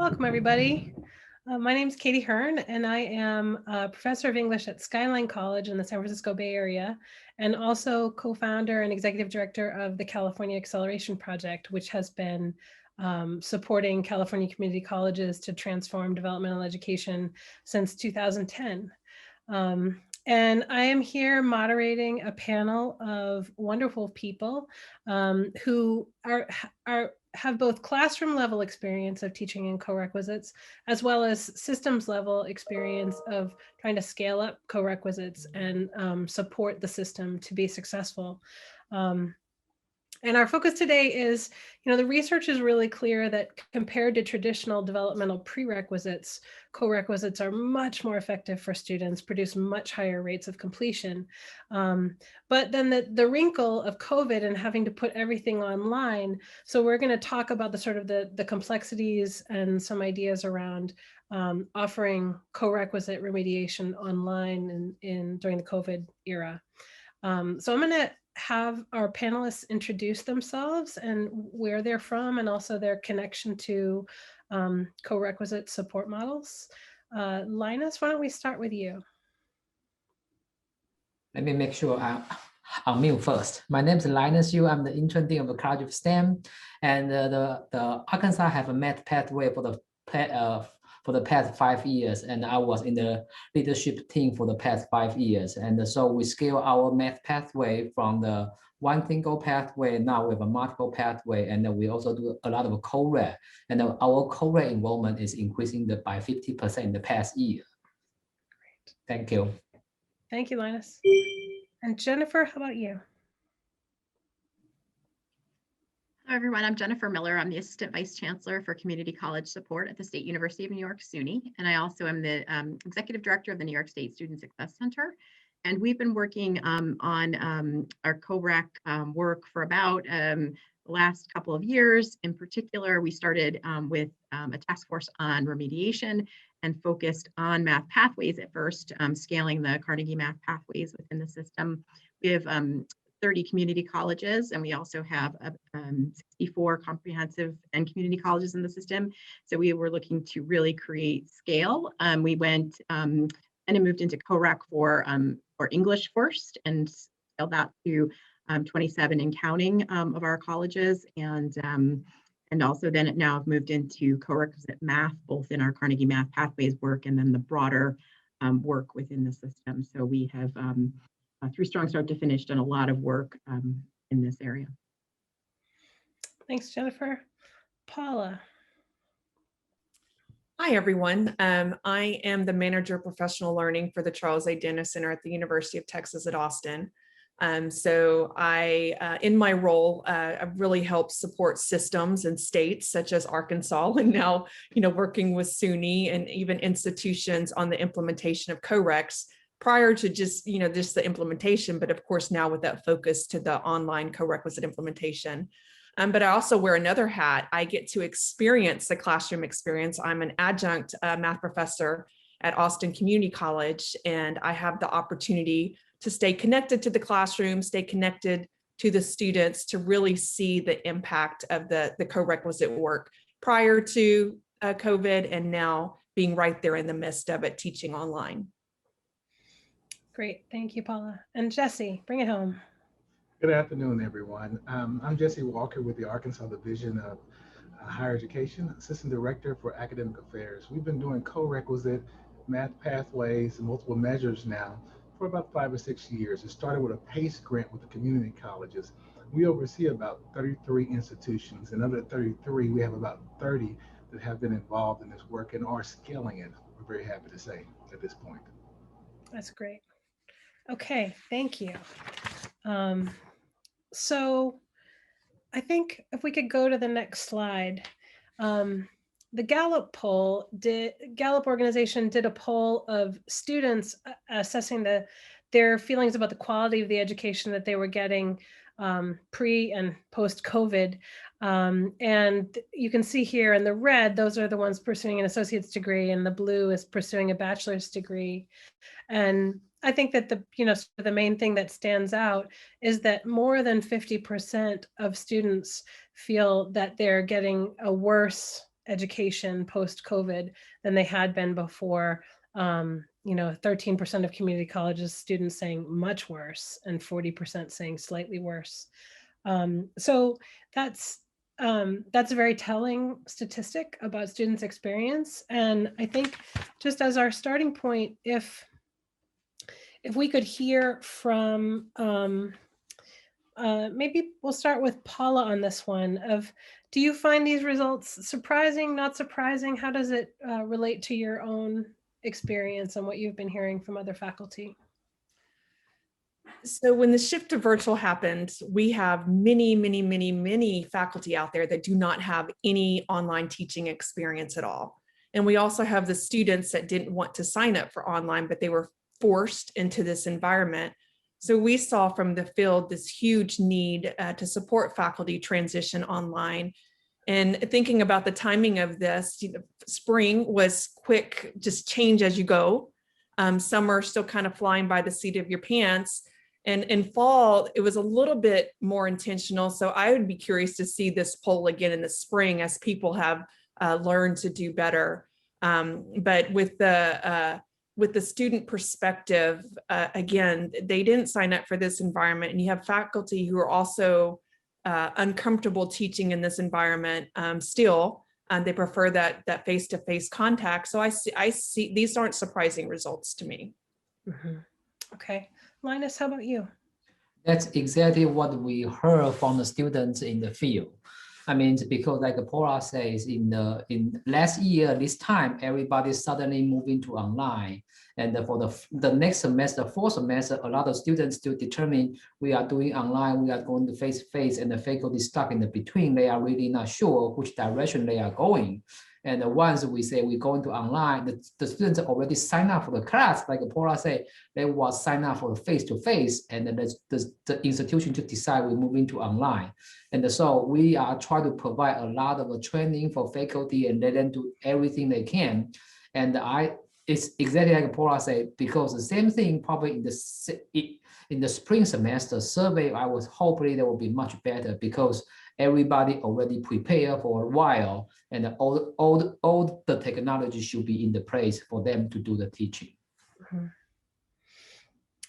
Welcome, everybody. My name is Katie Hern, and I am a professor of English at Skyline College in the San Francisco Bay Area, and also co-founder and executive director of the California Acceleration Project, which has been supporting California community colleges to transform developmental education since 2010. And I am here moderating a panel of wonderful people who have both classroom level experience of teaching in corequisites, as well as systems level experience of trying to scale up corequisites and support the system to be successful. And our focus today is, the research is really clear that compared to traditional developmental prerequisites, corequisites are much more effective for students, produce much higher rates of completion. But then the wrinkle of COVID and having to put everything online. So we're going to talk about the complexities and some ideas around offering corequisite remediation online during the COVID era. So I'm going to have our panelists introduce themselves and where they're from, and also their connection to corequisite support models. Linus, why don't we start with you? Let me make sure I'll mute first. My name is Linus Yu. I'm the intern dean of the College of STEM, and the Arkansas have a math pathway for the past 5 years, and I was in the leadership team for the past 5 years. And so we scale our math pathway from the one single pathway. Now we have a multiple pathway, and we also do a lot of co-rec. And our co-rec enrollment is increasing by 50% in the past year. Great. Thank you. Thank you, Linus. And Jennifer, how about you? Hello, everyone. I'm Jennifer Miller. I'm the Assistant Vice Chancellor for Community College Support at the State University of New York, SUNY. And I also am the Executive Director of the New York State Student Success Center. And we've been working on our co-rec work for about the last couple of years. In particular, we started with a task force on remediation and focused on math pathways at first, scaling the Carnegie math pathways within the system. We have 30 community colleges, and we also have 64 comprehensive and community colleges in the system. So we were looking to really create scale. We went and moved into co-rec for English first, and scaled that to 27 and counting of our colleges, and also then now I've moved into corequisite math, both in our Carnegie math pathways work and then the broader work within the system. So we have through strong start to finish done a lot of work in this area. Thanks, Jennifer. Paula. Hi, everyone. I am the Manager of Professional Learning for the Charles A. Dennis Center at the University of Texas at Austin. So I, in my role, I've really helped support systems and states such as Arkansas, and now, working with SUNY and even institutions on the implementation of corecs prior to just the implementation, but of course now with that focus to the online corequisite implementation. But I also wear another hat. I get to experience the classroom experience. I'm an adjunct math professor at Austin Community College, and I have the opportunity to stay connected to the classroom, stay connected to the students, to really see the impact of the corequisite work prior to COVID, and now being right there in the midst of it, teaching online. Great, thank you, Paula. And Jessie, bring it home. Good afternoon, everyone. I'm Jessie Walker with the Arkansas Division of Higher Education, Assistant Director for Academic Affairs. We've been doing co-requisite math pathways and multiple measures now for about 5 or 6 years. It started with a PACE grant with the community colleges. We oversee about 33 institutions, and of the 33, we have about 30 that have been involved in this work and are scaling it, we're very happy to say at this point. That's great. Okay, thank you. So I think if we could go to the next slide. The Gallup Gallup organization did a poll of students assessing their feelings about the quality of the education that they were getting pre and post COVID. And you can see here in the red, those are the ones pursuing an associate's degree, and the blue is pursuing a bachelor's degree. And I think that the main thing that stands out is that more than 50% of students feel that they're getting a worse education post-COVID than they had been before. 13% of community colleges students saying much worse and 40% saying slightly worse. So that's a very telling statistic about students' experience. And I think just as our starting point, if we could hear from, maybe we'll start with Paula on this one of, do you find these results surprising, not surprising? How does it relate to your own experience and what you've been hearing from other faculty? So when the shift to virtual happened, we have many faculty out there that do not have any online teaching experience at all. And we also have the students that didn't want to sign up for online, but they were forced into this environment. So we saw from the field this huge need to support faculty transition online. And thinking about the timing of this, spring was quick, just change as you go. Summer still kind of flying by the seat of your pants. And in fall, it was a little bit more intentional. So I would be curious to see this poll again in the spring as people have learned to do better. But with the student perspective, again, they didn't sign up for this environment. And you have faculty who are also uncomfortable teaching in this environment still. They prefer that face-to-face contact. So I see these aren't surprising results to me. Mm-hmm. Okay. Linus, how about you? That's exactly what we heard from the students in the field. I mean, because like Paula says, in last year, this time, everybody suddenly moving to online. And for the next semester, fourth semester, a lot of students still determine we are doing online, we are going to face-to-face, and the faculty stuck in the between. They are really not sure which direction they are going. And once we say we're going to online, the students already sign up for the class. Like Paula said, they will sign up for face-to-face, and then the institution to decide we're moving to online. And so we are trying to provide a lot of training for faculty and let them do everything they can. And it's exactly like Paula said, because the same thing probably in the spring semester survey, I was hopefully that will be much better because everybody already prepared for a while, and all the technology should be in the place for them to do the teaching. Mm-hmm.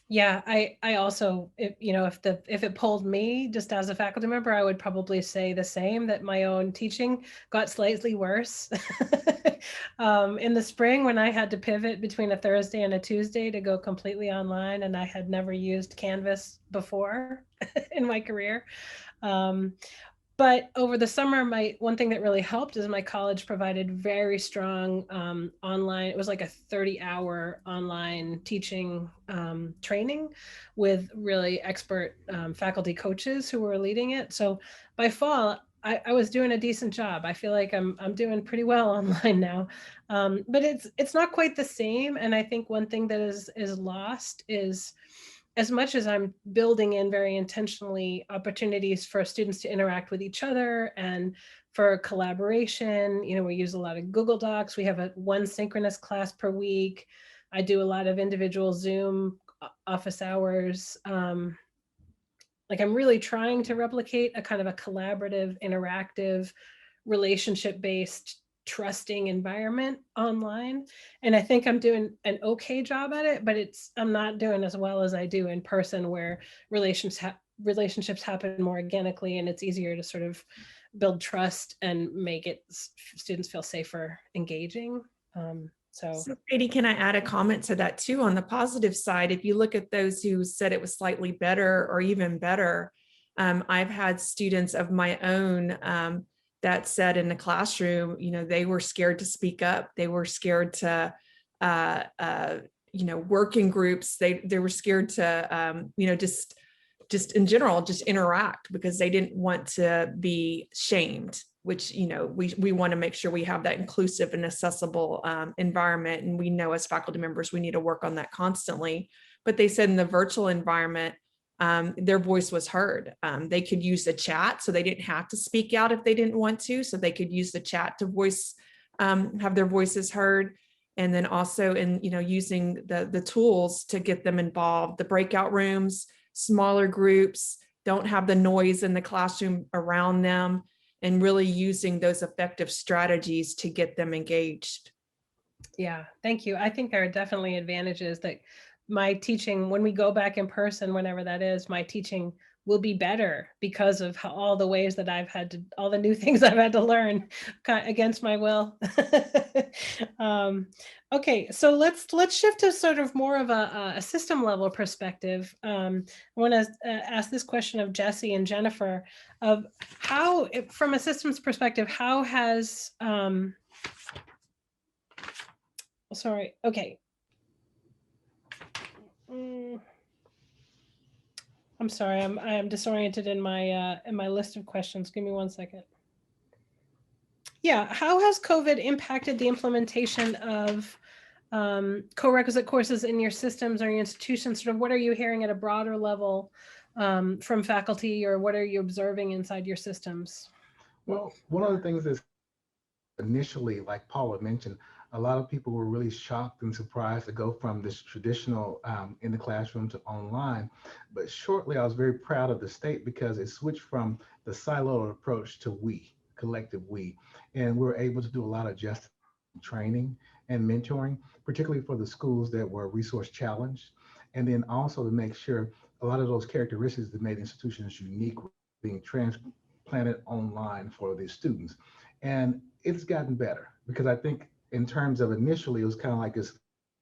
Yeah, I also, if it polled me just as a faculty member, I would probably say the same, that my own teaching got slightly worse. In the spring, when I had to pivot between a Thursday and a Tuesday to go completely online, and I had never used Canvas before in my career. But over the summer, one thing that really helped is my college provided very strong online. It was like a 30-hour online teaching training with really expert faculty coaches who were leading it. So by fall, I was doing a decent job. I feel like I'm doing pretty well online now, but it's not quite the same. And I think one thing that is lost is, as much as I'm building in very intentionally opportunities for students to interact with each other and for collaboration, we use a lot of Google Docs. We have one synchronous class per week. I do a lot of individual Zoom office hours. Like I'm really trying to replicate a kind of a collaborative, interactive, relationship-based, trusting environment online. And I think I'm doing an okay job at it, but I'm not doing as well as I do in person, where relationships happen more organically, and it's easier to sort of build trust and make students feel safer engaging. So Katie, can I add a comment to that too? On the positive side, if you look at those who said it was slightly better or even better, I've had students of my own that said in the classroom, they were scared to speak up. They were scared to, work in groups. They were scared to, just in general, just interact because they didn't want to be shamed, which, we want to make sure we have that inclusive and accessible environment. And we know as faculty members, we need to work on that constantly. But they said in the virtual environment, their voice was heard. They could use the chat, so they didn't have to speak out if they didn't want to. So they could use the chat to have their voices heard. And then also in, using the tools to get them involved, the breakout rooms, smaller groups, don't have the noise in the classroom around them. and really using those effective strategies to get them engaged. Yeah, thank you. I think there are definitely advantages that my teaching, when we go back in person, whenever that is, my teaching will be better because of how, all the ways that I've had to, all the new things I've had to learn against my will. Okay, so let's shift to sort of more of a system level perspective. I want to ask this question of Jessie and Jennifer of how, from a systems perspective, how has sorry, okay. I'm sorry, I am disoriented in my list of questions. Give me 1 second. Yeah, how has COVID impacted the implementation of co-requisite courses in your systems or your institutions? Sort of what are you hearing at a broader level from faculty, or what are you observing inside your systems? Well, one of the things is initially, like Paula mentioned, a lot of people were really shocked and surprised to go from this traditional in the classroom to online. But shortly, I was very proud of the state because it switched from the siloed approach to we, collective we. And we're able to do a lot of just training and mentoring, particularly for the schools that were resource challenged. And then also to make sure a lot of those characteristics that made institutions unique were being transplanted online for the students. And it's gotten better because I think in terms of initially, it was kind of like this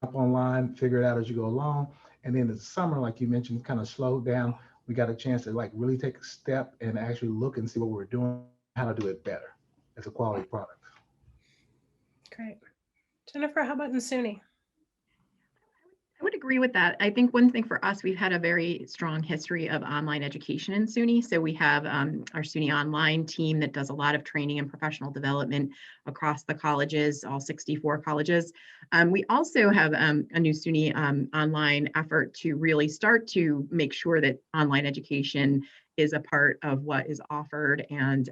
up online, figure it out as you go along. And then the summer, like you mentioned, kind of slowed down. We got a chance to like really take a step and actually look and see what we're doing, how to do it better as a quality product. Great. Jennifer, how about in SUNY? I would agree with that. I think one thing for us, we've had a very strong history of online education in SUNY. So we have our SUNY online team that does a lot of training and professional development across the colleges, all 64 colleges. We also have a new SUNY online effort to really start to make sure that online education is a part of what is offered, and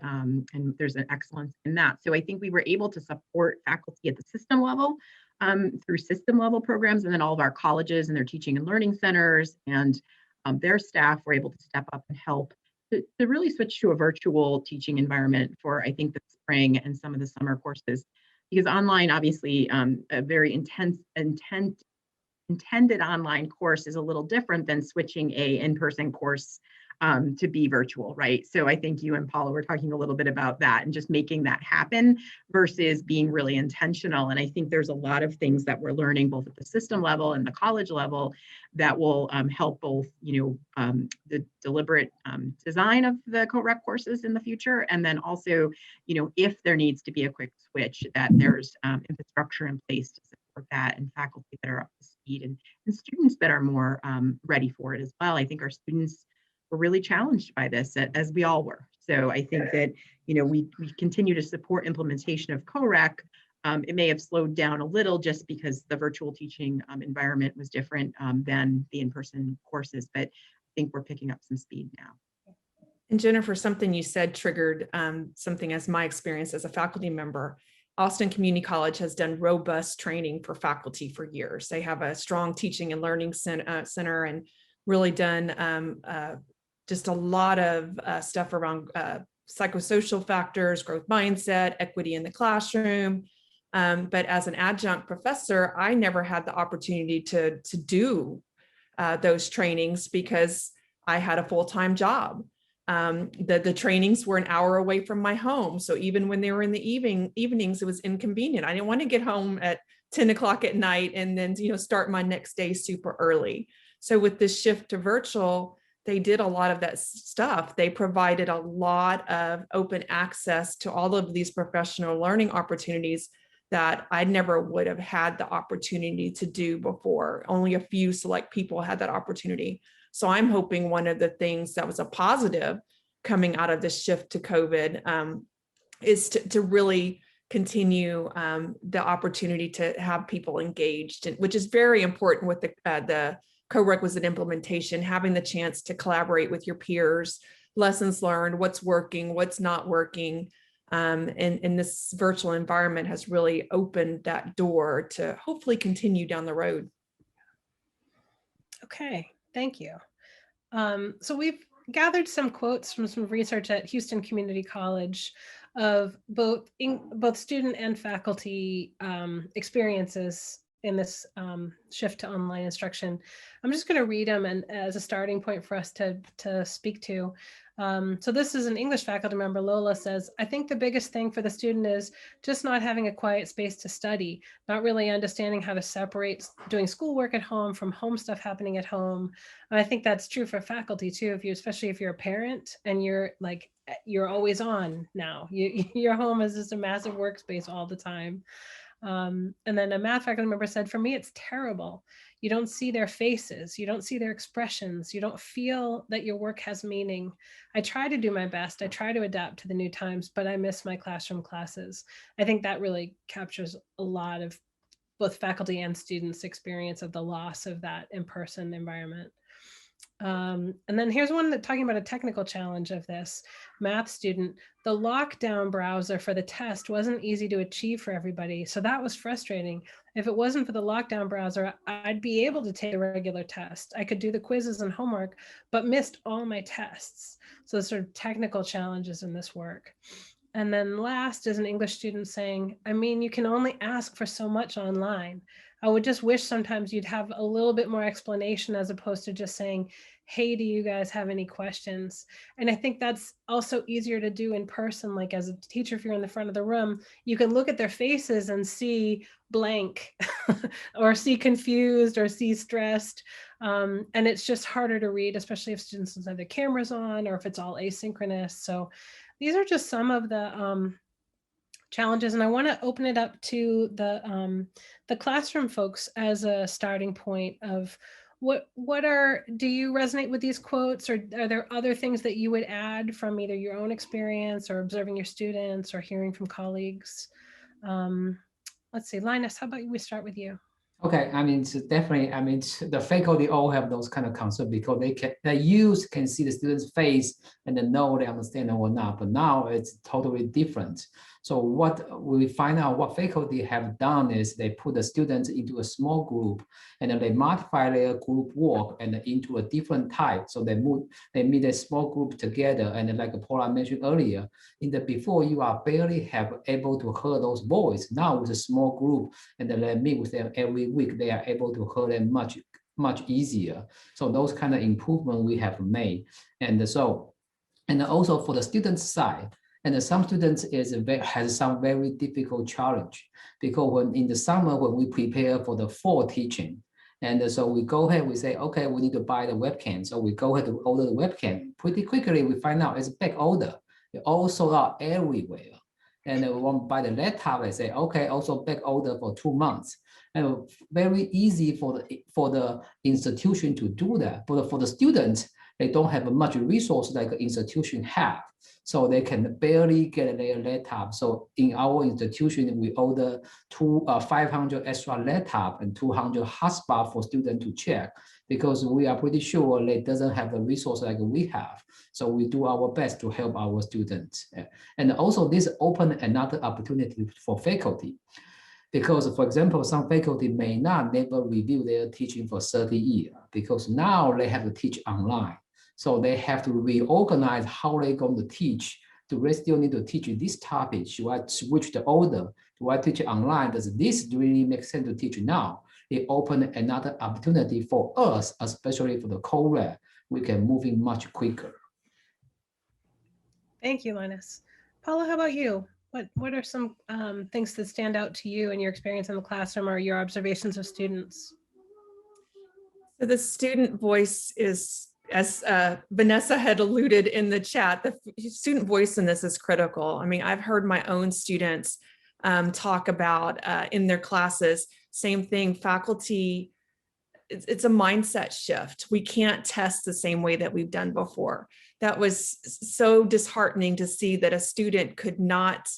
there's an excellence in that. So I think we were able to support faculty at the system level through system level programs, and then all of our colleges and their teaching and learning centers and their staff were able to step up and help to really switch to a virtual teaching environment for, I think, the spring and some of the summer courses, because online, obviously, a very intended online course is a little different than switching a in-person course to be virtual, right? So I think you and Paula were talking a little bit about that and just making that happen versus being really intentional. And I think there's a lot of things that we're learning both at the system level and the college level that will help both, the deliberate design of the co-rec courses in the future, and then also, if there needs to be a quick switch, that there's infrastructure in place to support that, and faculty that are up to speed, and students that are more ready for it as well. I think our students were really challenged by this, as we all were. So I think that, we continue to support implementation of co-rec. It may have slowed down a little just because the virtual teaching environment was different than the in-person courses, but I think we're picking up some speed now. And Jennifer, something you said triggered something as my experience as a faculty member. Austin Community College has done robust training for faculty for years. They have a strong teaching and learning center and really done just a lot of stuff around psychosocial factors, growth mindset, equity in the classroom. But as an adjunct professor, I never had the opportunity to do those trainings because I had a full-time job. The trainings were an hour away from my home. So even when they were in the evenings, it was inconvenient. I didn't want to get home at 10 o'clock at night and then, start my next day super early. So with this shift to virtual, they did a lot of that stuff. They provided a lot of open access to all of these professional learning opportunities that I never would have had the opportunity to do before. Only a few select people had that opportunity. So I'm hoping one of the things that was a positive coming out of this shift to COVID is to really continue the opportunity to have people engaged, which is very important with the co-requisite implementation, having the chance to collaborate with your peers, lessons learned, what's working, what's not working. And this virtual environment has really opened that door to hopefully continue down the road. Okay, thank you. So we've gathered some quotes from some research at Houston Community College of both student and faculty experiences in this shift to online instruction. I'm just going to read them and as a starting point for us to speak to. So this is an English faculty member. Lola says, I think the biggest thing for the student is just not having a quiet space to study, not really understanding how to separate doing schoolwork at home from home stuff happening at home. And I think that's true for faculty too, especially if you're a parent and you're always on now. Your home is just a massive workspace all the time. And then a math faculty member said, for me, it's terrible. You don't see their faces. You don't see their expressions. You don't feel that your work has meaning. I try to do my best. I try to adapt to the new times, but I miss my classroom classes. I think that really captures a lot of both faculty and students' experience of the loss of that in-person environment. And then here's one that talking about a technical challenge of this math student. The lockdown browser for the test wasn't easy to achieve for everybody. So that was frustrating. If it wasn't for the lockdown browser, I'd be able to take a regular test. I could do the quizzes and homework, but missed all my tests. So sort of technical challenges in this work. And then last is an English student saying, I mean, you can only ask for so much online. I would just wish sometimes you'd have a little bit more explanation as opposed to just saying, hey, do you guys have any questions? And I think that's also easier to do in person. Like as a teacher, if you're in the front of the room, you can look at their faces and see blank or see confused or see stressed. And it's just harder to read, especially if students don't have their cameras on or if it's all asynchronous. So these are just some of the challenges, and I want to open it up to the classroom folks as a starting point of do you resonate with these quotes, or are there other things that you would add from either your own experience or observing your students or hearing from colleagues? Let's see, Linus, how about we start with you? Okay, I mean, definitely, I mean, the faculty all have those kind of concerns because they can see the student's face and they know they understand or not, but now it's totally different. So what we find out what faculty have done is they put the students into a small group and then they modify their group work and into a different type. So they meet a small group together, and then like Paula mentioned earlier, before you are barely able to hear those voices. Now with a small group and then they meet with them every week, they are able to hear them much easier. So those kind of improvement we have made. And also for the student side, and some students has some very difficult challenge because when in the summer when we prepare for the fall teaching, and so we go ahead, we say, okay, we need to buy the webcam. So we go ahead to order the webcam. Pretty quickly, we find out it's back order. It all sold out everywhere. And then we want to buy the laptop. I say, okay, also back order for 2 months. And very easy for the institution to do that. But for the students, they don't have much resource like an institution have. So they can barely get their laptop. So in our institution, we order 500 extra laptop and 200 hotspot for students to check because we are pretty sure they doesn't have the resource like we have. So we do our best to help our students. And also this open another opportunity for faculty. Because, for example, some faculty may not never review their teaching for 30 years because now they have to teach online. So they have to reorganize how they're going to teach. Do they still need to teach this topic? Should I switch the order? Do I teach online? Does this really make sense to teach now? It opened another opportunity for us, especially for the co-rec. We can move in much quicker. Thank you, Linus. Paula, how about you? What are some things that stand out to you in your experience in the classroom or your observations of students? So the student voice is, as Vanessa had alluded in the chat, the student voice in this is critical. I mean, I've heard my own students talk about in their classes, same thing, faculty, it's a mindset shift. We can't test the same way that we've done before. That was so disheartening to see that a student could not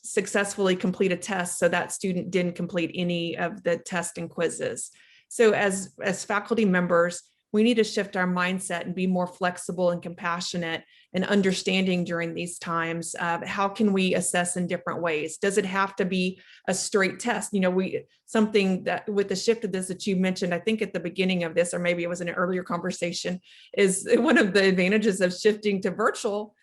successfully complete a test, so that student didn't complete any of the test and quizzes. So as faculty members, we need to shift our mindset and be more flexible and compassionate and understanding during these times. How can we assess in different ways? Does it have to be a straight test? You know, something that with the shift of this that you mentioned, I think at the beginning of this, or maybe it was in an earlier conversation, is one of the advantages of shifting to virtual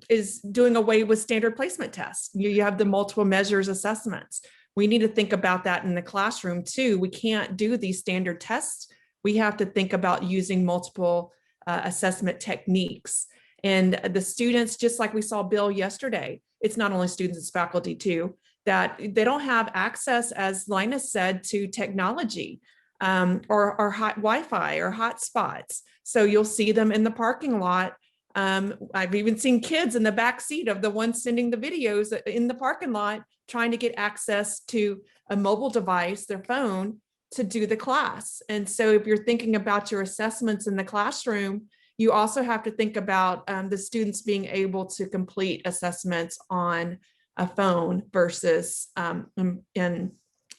is doing away with standard placement tests. You have the multiple measures assessments. We need to think about that in the classroom too. We can't do these standard tests. We have to think about using multiple assessment techniques. And the students, just like we saw Bill yesterday, it's not only students, it's faculty too, that they don't have access, as Linus said, to technology or hot Wi-Fi or hotspots. So you'll see them in the parking lot. I've even seen kids in the back seat of the one sending the videos in the parking lot, trying to get access to a mobile device, their phone, to do the class. And so if you're thinking about your assessments in the classroom, you also have to think about the students being able to complete assessments on a phone versus handing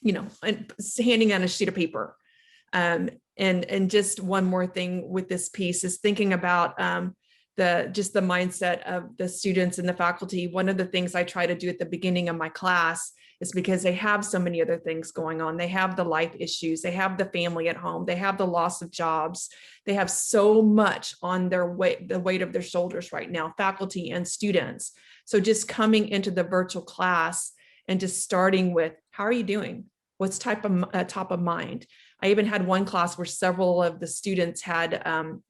out a sheet of paper. And just one more thing with this piece is thinking about the mindset of the students and the faculty. One of the things I try to do at the beginning of my class is, because they have so many other things going on. They have the life issues, they have the family at home, they have the loss of jobs. They have so much on their weight, the weight of their shoulders right now, faculty and students. So just coming into the virtual class and just starting with, how are you doing? What's top of mind? I even had one class where several of the students had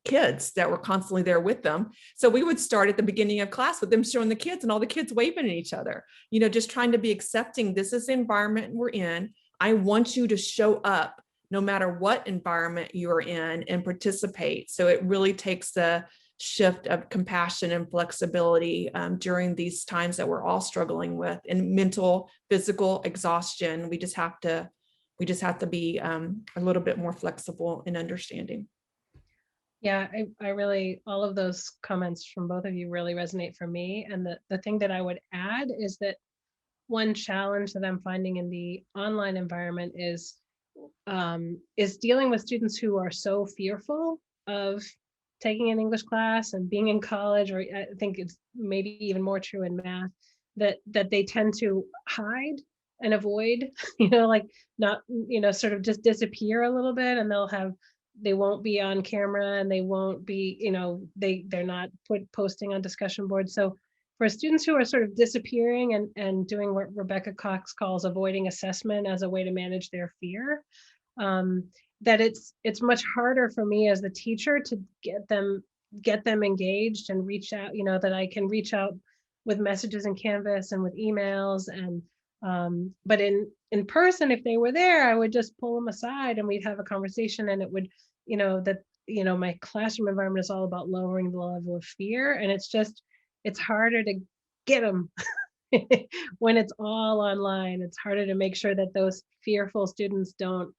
kids that were constantly there with them. So we would start at the beginning of class with them showing the kids and all the kids waving at each other, you know, just trying to be accepting. This is the environment we're in. I want you to show up no matter what environment you are in and participate. So it really takes the shift of compassion and flexibility during these times that we're all struggling with, and mental, physical exhaustion. We just have to be a little bit more flexible and understanding. Yeah, I really, all of those comments from both of you really resonate for me. And the thing that I would add is that one challenge that I'm finding in the online environment is dealing with students who are so fearful of taking an English class and being in college, or I think it's maybe even more true in math, that they tend to hide and avoid, like not, sort of just disappear a little bit, and they won't be on camera, and they won't be, they're not posting on discussion boards. So for students who are sort of disappearing and doing what Rebecca Cox calls avoiding assessment as a way to manage their fear, that it's much harder for me as the teacher to get them engaged and reach out, that I can reach out with messages in Canvas and with emails. And but in person, if they were there, I would just pull them aside and we'd have a conversation, and it would, my classroom environment is all about lowering the level of fear, and it's harder to get them when it's all online. It's harder to make sure that those fearful students don't,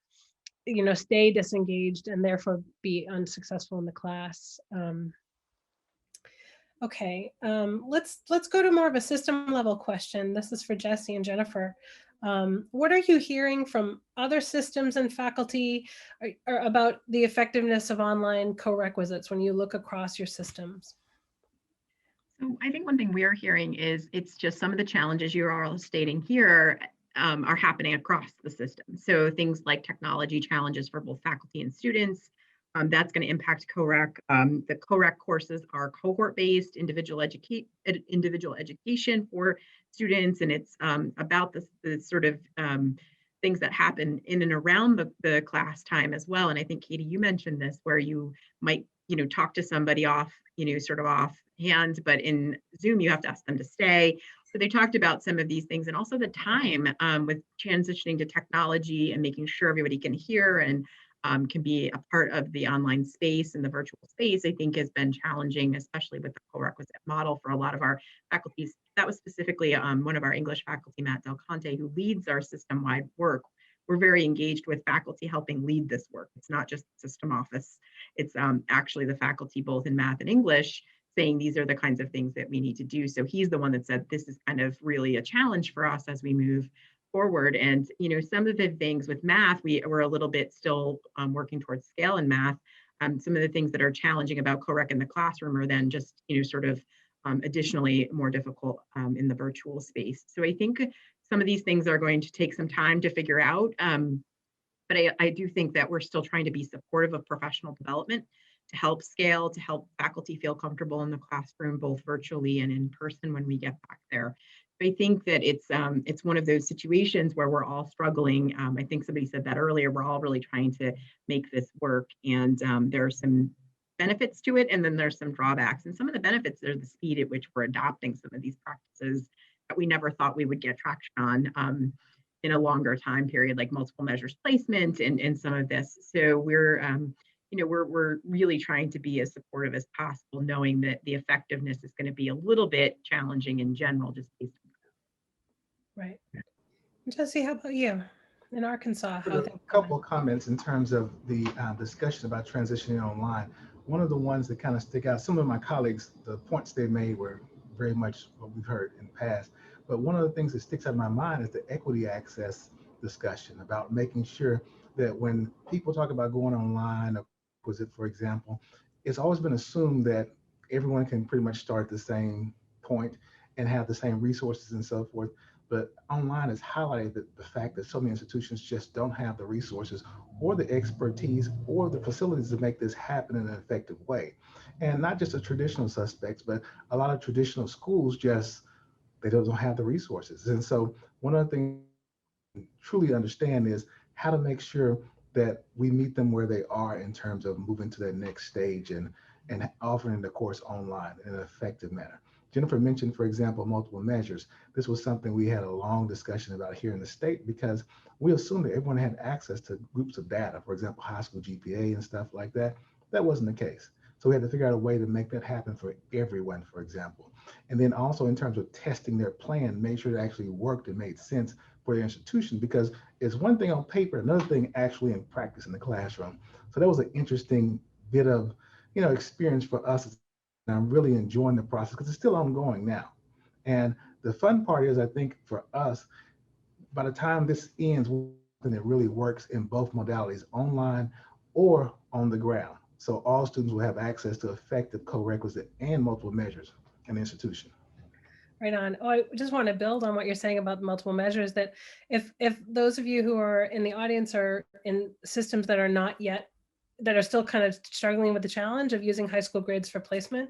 stay disengaged and therefore be unsuccessful in the class. Okay, let's go to more of a system level question. This is for Jessie and Jennifer. What are you hearing from other systems and faculty or about the effectiveness of online corequisites when you look across your systems? So I think one thing we are hearing is it's just some of the challenges you're all stating here are happening across the system. So things like technology challenges for both faculty and students, that's going to impact CoREC. The CoREC courses are cohort-based, individual education for students, and it's about the sort of things that happen in and around the class time as well. And I think, Katie, you mentioned this, where you might, talk to somebody off, sort of offhand, but in Zoom, you have to ask them to stay. So they talked about some of these things, and also the time with transitioning to technology and making sure everybody can hear and can be a part of the online space and the virtual space, I think has been challenging, especially with the co-requisite model for a lot of our faculties. That was specifically one of our English faculty, Matt Del Conte, who leads our system-wide work. We're very engaged with faculty helping lead this work. It's not just system office. It's actually the faculty both in math and English saying these are the kinds of things that we need to do. So he's the one that said this is kind of really a challenge for us as we move forward. And some of the things with math, we're a little bit still working towards scale in math. some of the things that are challenging about co-rec in the classroom are then just, sort of additionally more difficult in the virtual space. So I think some of these things are going to take some time to figure out. But I do think that we're still trying to be supportive of professional development to help scale, to help faculty feel comfortable in the classroom, both virtually and in person when we get back there. I think that it's one of those situations where we're all struggling. I think somebody said that earlier, we're all really trying to make this work, and there are some benefits to it, and then there's some drawbacks. And some of the benefits are the speed at which we're adopting some of these practices that we never thought we would get traction on in a longer time period, like multiple measures placement and some of this. So we're really trying to be as supportive as possible, knowing that the effectiveness is going to be a little bit challenging in general, just based on that. Right. Jessie, how about you? In Arkansas, how A couple of comments in terms of the discussion about transitioning online. One of the ones that kind of stick out, some of my colleagues, the points they made were very much what we've heard in the past. But one of the things that sticks out in my mind is the equity access discussion about making sure that when people talk about going online, for example, it's always been assumed that everyone can pretty much start at the same point and have the same resources and so forth. But online has highlighted the fact that so many institutions just don't have the resources or the expertise or the facilities to make this happen in an effective way. And not just the traditional suspects, but a lot of traditional schools they don't have the resources. And so one of the things we truly understand is how to make sure that we meet them where they are in terms of moving to that next stage and offering the course online in an effective manner. Jennifer mentioned, for example, multiple measures. This was something we had a long discussion about here in the state because we assumed that everyone had access to groups of data, for example, high school GPA and stuff like that. That wasn't the case. So we had to figure out a way to make that happen for everyone, for example. And then also in terms of testing their plan, make sure it actually worked and made sense for the institution, because it's one thing on paper, another thing actually in practice in the classroom. So that was an interesting bit of, experience for us. And I'm really enjoying the process because it's still ongoing now. And the fun part is, I think for us, by the time this ends, it really works in both modalities, online or on the ground. So all students will have access to effective co-requisite and multiple measures in the institution. Right on. Oh, I just want to build on what you're saying about multiple measures, that if those of you who are in the audience are in systems that are not yet, that are still kind of struggling with the challenge of using high school grades for placement.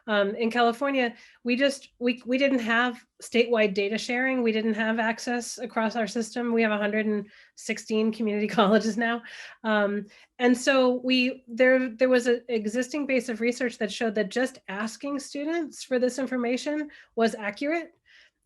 In California, we didn't have statewide data sharing. We didn't have access across our system. We have 116 community colleges now. And so there was an existing base of research that showed that just asking students for this information was accurate.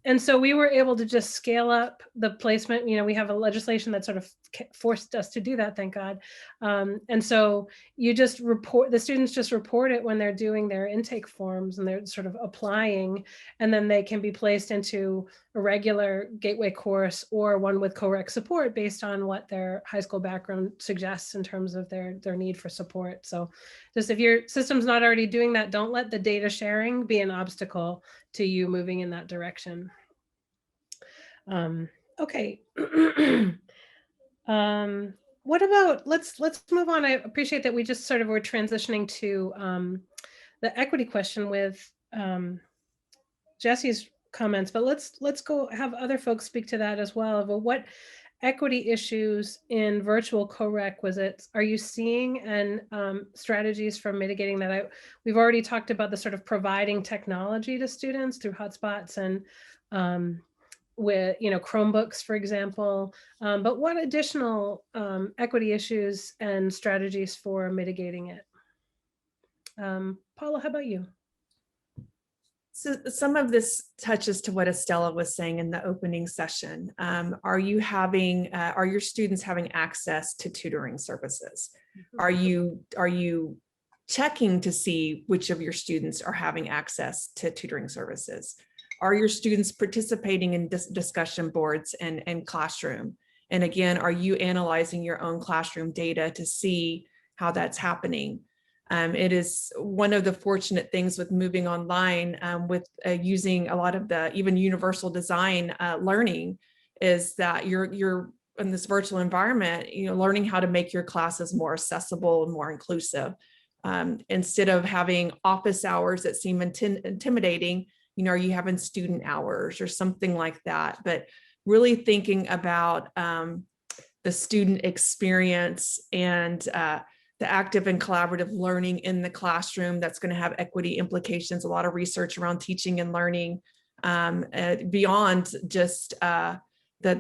And so we were able to just scale up the placement. We have a legislation that sort of forced us to do that, thank God. And so the students just report it when they're doing their intake forms and they're sort of applying, and then they can be placed into a regular gateway course or one with co-rec support based on what their high school background suggests in terms of their need for support. So just if your system's not already doing that, don't let the data sharing be an obstacle to you moving in that direction. Okay. What about, let's move on. I appreciate that we just sort of were transitioning to the equity question with Jessie's comments, but let's go have other folks speak to that as well. But what equity issues in virtual co-requisites are you seeing, and strategies for mitigating that? We've already talked about the sort of providing technology to students through hotspots and with Chromebooks, for example. But what additional equity issues and strategies for mitigating it? Paula, how about you? So some of this touches to what Estella was saying in the opening session. Are your students having access to tutoring services? Are you checking to see which of your students are having access to tutoring services? Are your students participating in discussion boards and classroom? And again, are you analyzing your own classroom data to see how that's happening? It is one of the fortunate things with moving online with using a lot of the even universal design learning, is that you're in this virtual environment, learning how to make your classes more accessible and more inclusive. Instead of having office hours that seem intimidating, are you having student hours or something like that? But really thinking about the student experience and the active and collaborative learning in the classroom that's going to have equity implications, a lot of research around teaching and learning beyond just the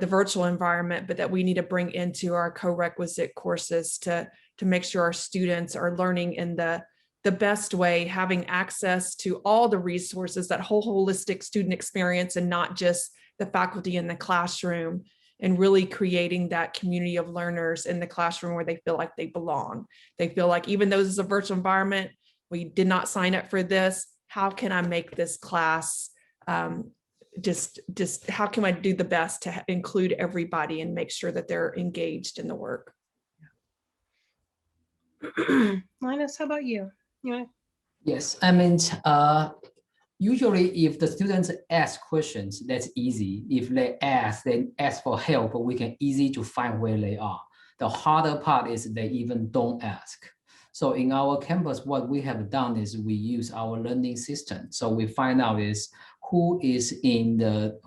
virtual environment, but that we need to bring into our co-requisite courses to make sure our students are learning in the best way, having access to all the resources, that whole holistic student experience, and not just the faculty in the classroom, and really creating that community of learners in the classroom where they feel like they belong. They feel like, even though this is a virtual environment, we did not sign up for this. How can I make this class just how can I do the best to include everybody and make sure that they're engaged in the work? Linus, how about you? Yes, I mean, usually if the students ask questions, that's easy. If they ask for help, we can easy to find where they are. The harder part is they even don't ask. So in our campus, what we have done is we use our learning system. So we find out is who is in the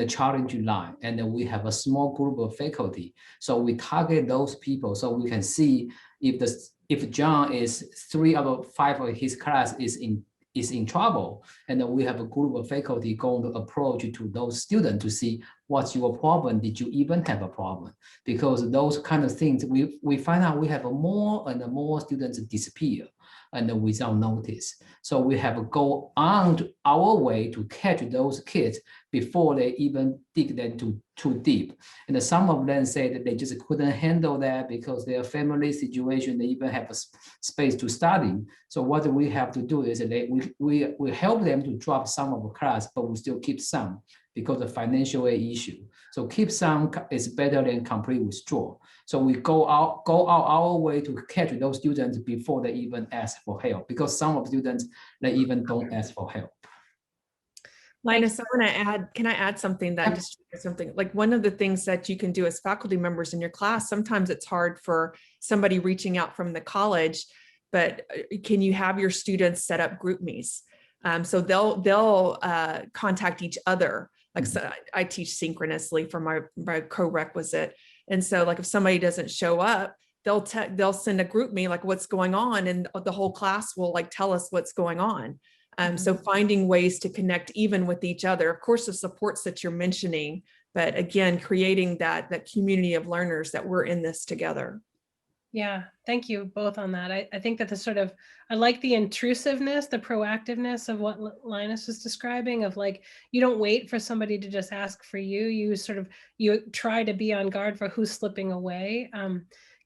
challenge line, and then we have a small group of faculty. So we target those people so we can see if John is 3 out of 5 of his class is in trouble, and then we have a group of faculty going to approach to those students to see what's your problem. Did you even have a problem? Because those kind of things, we find out we have more and more students disappear and without notice. So we have to go on our way to catch those kids before they even dig them too deep. And some of them say that they just couldn't handle that because their family situation, they even have a space to study. So what we have to do is that we help them to drop some of the class, but we still keep some because of financial issue. So keep some is better than complete withdraw. So we go out our way to catch those students before they even ask for help, because some of the students, they even don't ask for help. Linus, I want to add, can I add something that just something like one of the things that you can do as faculty members in your class, sometimes it's hard for somebody reaching out from the college, but can you have your students set up GroupMes? So they'll contact each other. Like so I teach synchronously for my co-requisite. And so like if somebody doesn't show up, they'll send a GroupMe like what's going on, and the whole class will like tell us what's going on. So finding ways to connect even with each other, of course, the supports that you're mentioning, but again, creating that community of learners that we're in this together. Yeah, thank you both on that. I think that I like the intrusiveness, the proactiveness of what Linus was describing, of like, you don't wait for somebody to just ask for you. You try to be on guard for who's slipping away.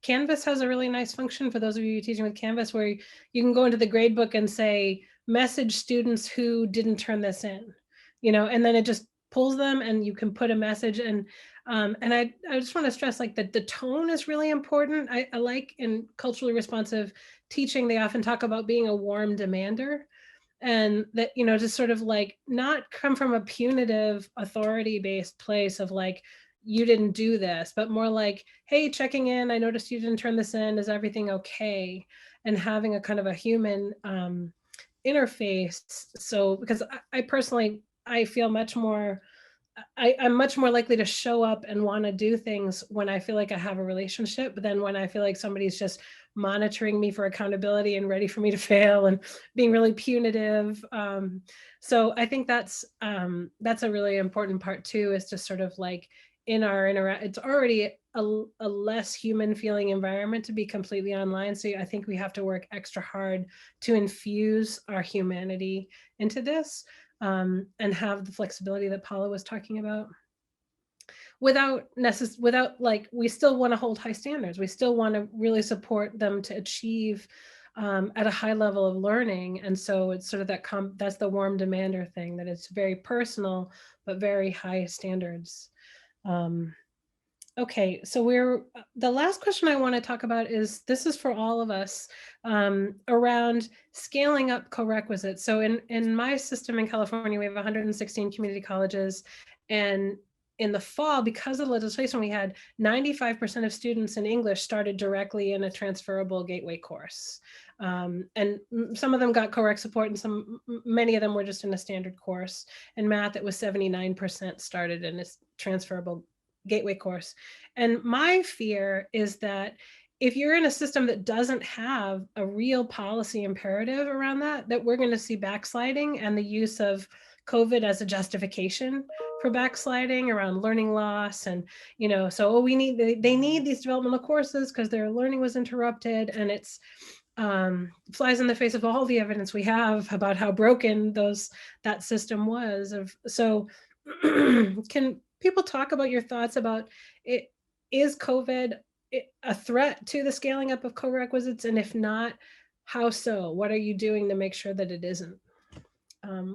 Canvas has a really nice function for those of you teaching with Canvas, where you can go into the grade book and say, message students who didn't turn this in, and then it just pulls them and you can put a message in. And I just want to stress like that the tone is really important. I like in culturally responsive teaching, they often talk about being a warm demander, and that, just sort of like not come from a punitive authority-based place of like, you didn't do this, but more like, hey, checking in, I noticed you didn't turn this in, is everything okay? And having a kind of a human interface. So because I personally, I feel much more, I'm much more likely to show up and want to do things when I feel like I have a relationship than when I feel like somebody's just monitoring me for accountability and ready for me to fail and being really punitive. So I think that's a really important part too, is to sort of like in our it's already a less human feeling environment to be completely online. So I think we have to work extra hard to infuse our humanity into this. And have the flexibility that Paula was talking about, without like, we still want to hold high standards. We still want to really support them to achieve at a high level of learning. And so it's sort of that's the warm demander thing, that it's very personal, but very high standards. Okay, so the last question I want to talk about this is for all of us, around scaling up co-requisites. So in my system in California, we have 116 community colleges, and in the fall, because of the legislation, we had 95% of students in English started directly in a transferable gateway course. And some of them got co-rec support, and many of them were just in a standard course. And math, it was 79% started in this transferable gateway course. And my fear is that if you're in a system that doesn't have a real policy imperative around that, that we're going to see backsliding and the use of COVID as a justification for backsliding around learning loss. And, you know, so they need these developmental courses because their learning was interrupted, and it's flies in the face of all the evidence we have about how broken that system was. So can people talk about your thoughts about it? Is COVID a threat to the scaling up of co-requisites? And if not, how so? What are you doing to make sure that it isn't?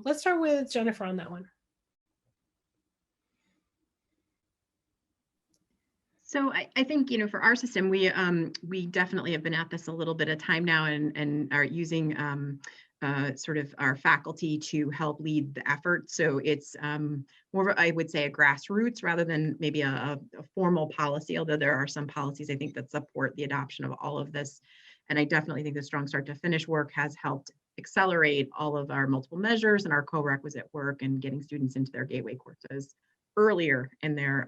Let's start with Jennifer on that one. So I think, you know, for our system, we definitely have been at this a little bit of time now, and are using sort of our faculty to help lead the effort. So it's more of, I would say, a grassroots rather than maybe a formal policy, although there are some policies I think that support the adoption of all of this. And I definitely think the strong start to finish work has helped accelerate all of our multiple measures and our co-requisite work and getting students into their gateway courses earlier in their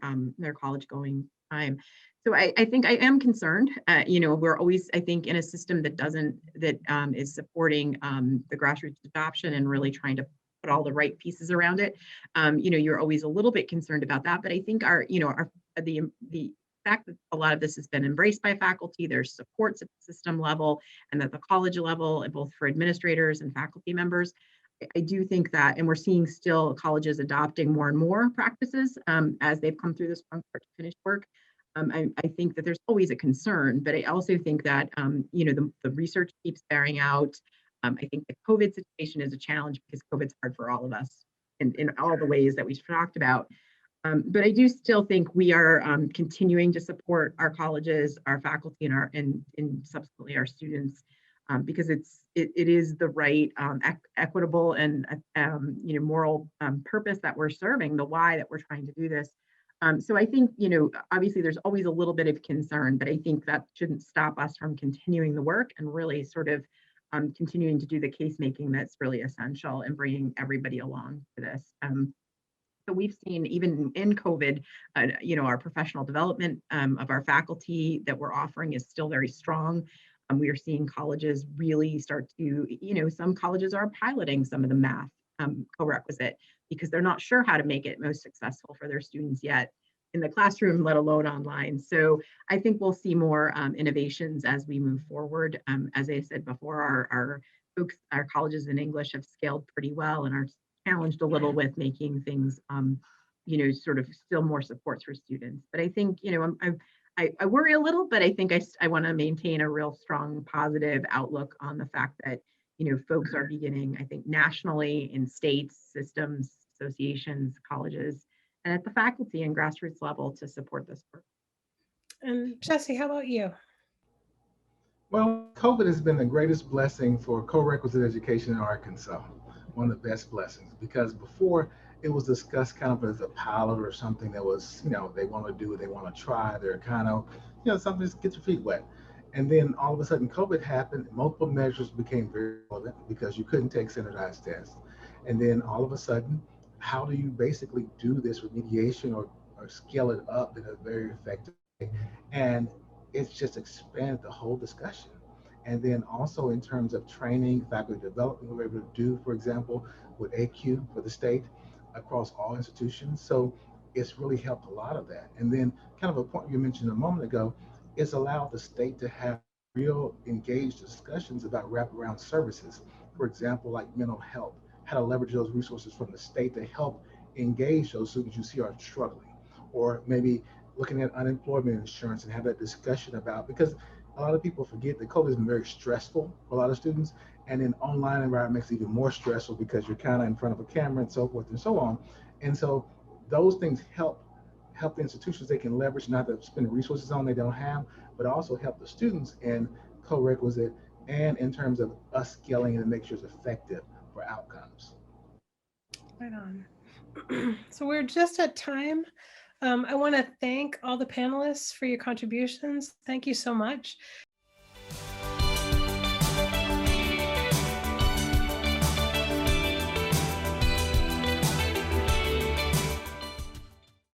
college going time. So I think I am concerned. You know, we're always, I think, in a system that is supporting the grassroots adoption and really trying to put all the right pieces around it. You know, you're always a little bit concerned about that. But I think the fact that a lot of this has been embraced by faculty, there's supports at the system level and at the college level, and both for administrators and faculty members. I do think that, and we're seeing still colleges adopting more and more practices as they've come through this from start to finish work. I think that there's always a concern, but I also think that you know, the research keeps bearing out. I think the COVID situation is a challenge because COVID's hard for all of us in all the ways that we've talked about. But I do still think we are continuing to support our colleges, our faculty, and subsequently our students, because it is the right equitable and you know, moral purpose that we're serving, the why that we're trying to do this. So I think, you know, obviously there's always a little bit of concern, but I think that shouldn't stop us from continuing the work and really sort of continuing to do the case making that's really essential and bringing everybody along to this. So we've seen, even in COVID, you know, our professional development of our faculty that we're offering is still very strong. We are seeing colleges really start to, you know, some colleges are piloting some of the math co-requisite because they're not sure how to make it most successful for their students yet in the classroom, let alone online. So I think we'll see more innovations as we move forward. As I said before, our colleges in English have scaled pretty well and are challenged a little with making things, you know, sort of still more supports for students. But I think, you know, I worry a little, but I think I want to maintain a real strong positive outlook on the fact that, you know, folks are beginning, I think, nationally in states, systems, associations, colleges, and at the faculty and grassroots level to support this work. And Jessie, how about you? Well, COVID has been the greatest blessing for co-requisite education in Arkansas. One of the best blessings, because before it was discussed kind of as a pilot or something that was, you know, they want to do, they want to try, they're kind of, you know, something just gets your feet wet. And then all of a sudden COVID happened, multiple measures became very relevant because you couldn't take standardized tests. And then all of a sudden, how do you basically do this remediation or scale it up in a very effective way? And it's just expanded the whole discussion. And then also in terms of training, faculty development, we were able to do, for example, with AQ for the state across all institutions. So it's really helped a lot of that. And then kind of a point you mentioned a moment ago, it's allowed the state to have real engaged discussions about wraparound services. For example, like mental health, how to leverage those resources from the state to help engage those students you see are struggling. Or maybe looking at unemployment insurance and have that discussion about, because a lot of people forget that COVID has been very stressful for a lot of students, and then online environment makes it even more stressful because you're kind of in front of a camera and so forth and so on. And so those things help the institutions they can leverage, not to spend resources on they don't have, but also help the students in co-requisite and in terms of us scaling and make sure it's effective for outcomes. Right on. So we're just at time. I want to thank all the panelists for your contributions. Thank you so much.